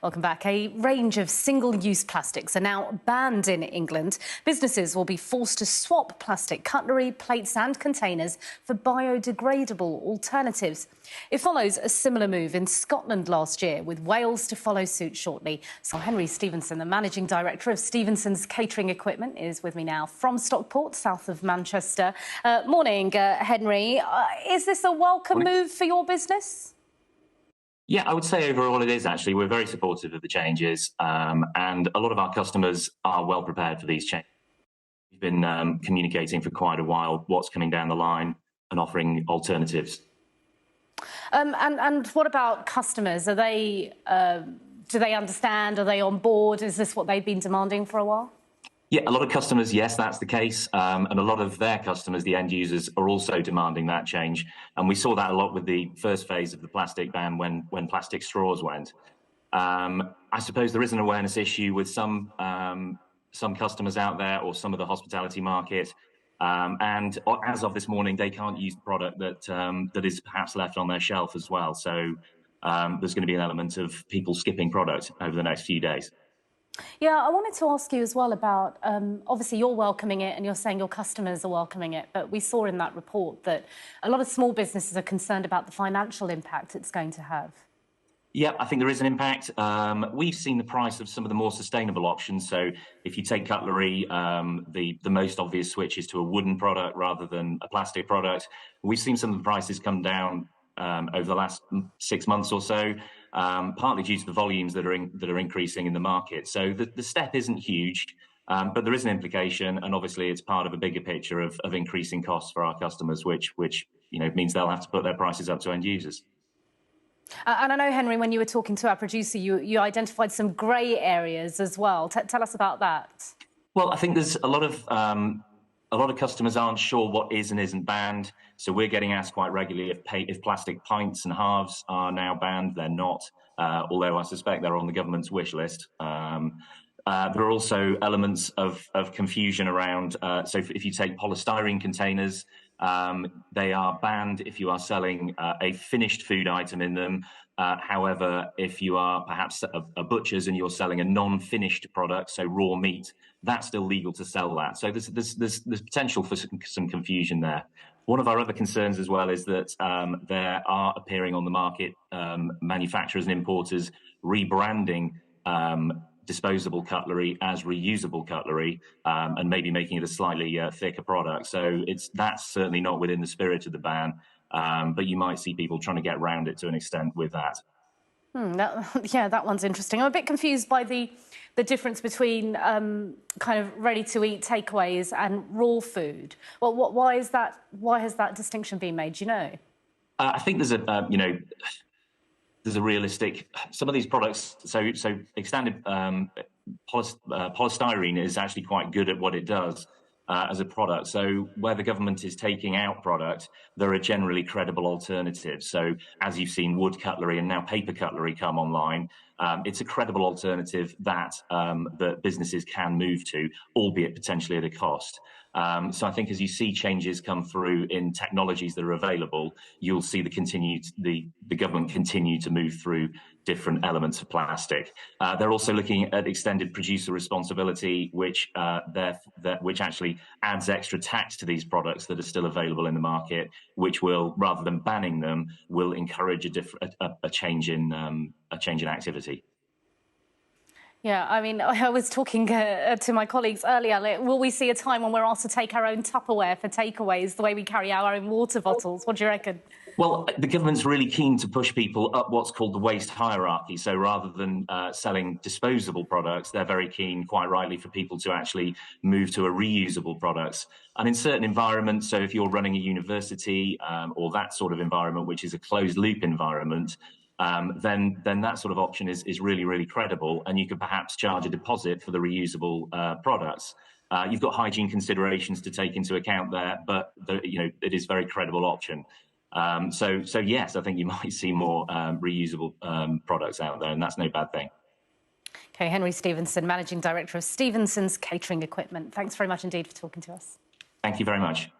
Welcome back. A range of single-use plastics are now banned in England. Businesses will be forced to swap plastic cutlery, plates and containers for biodegradable alternatives. It follows a similar move in Scotland last year, with Wales to follow suit shortly. So Henry Stephenson, the managing director of Stephenson's Catering Equipment, is with me now from Stockport, south of Manchester. Morning, Henry. Is this a welcome move for your business? Yeah, I would say overall it is actually. We're very supportive of the changes, and a lot of our customers are well prepared for these changes. We've been communicating for quite a while what's coming down the line and offering alternatives. And what about customers? Are they, do they understand? Are they on board? Is this what they've been demanding for a while? Yeah, a lot of customers, yes, that's the case. And a lot of their customers, the end users, are also demanding that change. And we saw that a lot with the first phase of the plastic ban when plastic straws went. I suppose there is an awareness issue with some customers out there, or some of the hospitality market. And as of this morning, they can't use the product that is perhaps left on their shelf as well. So there's going to be an element of people skipping product over the next few days. Yeah, I wanted to ask you as well about, obviously you're welcoming it and you're saying your customers are welcoming it, but we saw in that report that a lot of small businesses are concerned about the financial impact it's going to have. Yeah, I think there is an impact. We've seen the price of some of the more sustainable options. So if you take cutlery, the most obvious switch is to a wooden product rather than a plastic product. We've seen some of the prices come down over the last 6 months or so, partly due to the volumes that are increasing in the market. So the step isn't huge, but there is an implication, and obviously it's part of a bigger picture of increasing costs for our customers, which means they'll have to put their prices up to end users. And I know, Henry, when you were talking to our producer, you identified some grey areas as well. Tell us about that. Well, I think there's a lot of customers aren't sure what is and isn't banned. So we're getting asked quite regularly if plastic pints and halves are now banned. They're not, although I suspect they're on the government's wish list. There are also elements of confusion around, so if you take polystyrene containers, they are banned if you are selling a finished food item in them. However, if you are perhaps a butcher's and you're selling a non-finished product, so raw meat, that's still legal to sell that. So there's potential for some confusion there. One of our other concerns as well is that there are appearing on the market manufacturers and importers rebranding disposable cutlery as reusable cutlery, and maybe making it a slightly thicker product. So that's certainly not within the spirit of the ban, but you might see people trying to get around it to an extent with that. That one's interesting. I'm a bit confused by the difference between kind of ready-to-eat takeaways and raw food. Well, why is that? Why has that distinction been made? Do you know? I think there's a realistic, some of these products, so extended polystyrene is actually quite good at what it does as a product. So where the government is taking out product, there are generally credible alternatives. So as you've seen wood cutlery and now paper cutlery come online, it's a credible alternative that businesses can move to, albeit potentially at a cost. So I think as you see changes come through in technologies that are available, you'll see the government continue to move through different elements of plastic. They're also looking at extended producer responsibility, which actually adds extra tax to these products that are still available in the market, which will, rather than banning them, will encourage a change in activity. Yeah, I mean, I was talking to my colleagues earlier. Like, will we see a time when we're asked to take our own Tupperware for takeaways, the way we carry our own water bottles? What do you reckon? Well, the government's really keen to push people up what's called the waste hierarchy. So rather than selling disposable products, they're very keen, quite rightly, for people to actually move to a reusable products. And in certain environments, so if you're running a university or that sort of environment, which is a closed loop environment, then that sort of option is really, really credible, and you could perhaps charge a deposit for the reusable products. You've got hygiene considerations to take into account there, but it is a very credible option. So yes, I think you might see more reusable products out there, and that's no bad thing. Okay, Henry Stephenson, Managing Director of Stephenson's Catering Equipment. Thanks very much indeed for talking to us. Thank you very much.